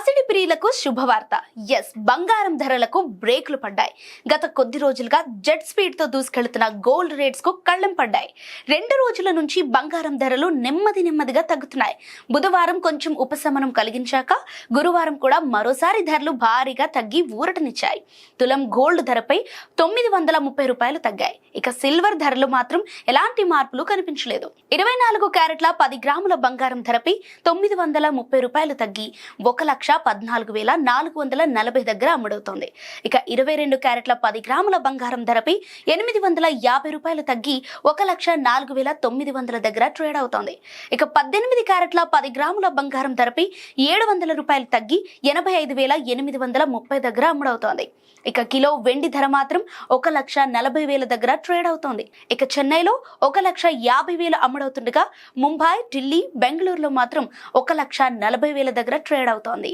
పసిడి ప్రియులకు శుభవార్త. ఎస్, బంగారం ధరలకు బ్రేకులు పడ్డాయి. గత కొద్ది రోజులుగా జెట్ స్పీడ్ తో దూసుకెళ్తున్న గోల్డ్ రేట్స్ కు కళ్ళెం పడ్డాయి. 2 రోజుల నుంచి బంగారం ధరలు నెమ్మదిగా తగ్గుతున్నాయి. బుధవారం కొంచెం ఉపశమనం కలిగించాక గురువారం కూడా మరోసారి ధరలు భారీగా తగ్గి ఊరటనిచ్చాయి. తులం గోల్డ్ ధరపై 930 రూపాయలు తగ్గాయి. ఇక సిల్వర్ ధరలు మాత్రం ఎలాంటి మార్పులు కనిపించలేదు. 24 క్యారెట్ల 10 గ్రాముల బంగారం ధరపై 930 రూపాయలు తగ్గి 1,14,440 దగ్గర అమ్ముడవుతోంది. ఇక 22 క్యారెట్ల 10 గ్రాముల బంగారం ధరపై 850 రూపాయలు తగ్గి 1,04,900 దగ్గర ట్రేడ్ అవుతోంది. ఇక 18 క్యారెట్ల 10 గ్రాముల బంగారం ధరపై 700 రూపాయలు తగ్గి 85,830 దగ్గర అమ్ముడవుతోంది. ఇక కిలో వెండి ధర మాత్రం 1,40,000 దగ్గర ట్రేడ్ అవుతోంది. ఇక చెన్నైలో 1,50,000 అమ్ముడవుతుండగా ముంబై, ఢిల్లీ, బెంగళూరులో మాత్రం 1,40,000 దగ్గర ట్రేడ్ అవుతోంది.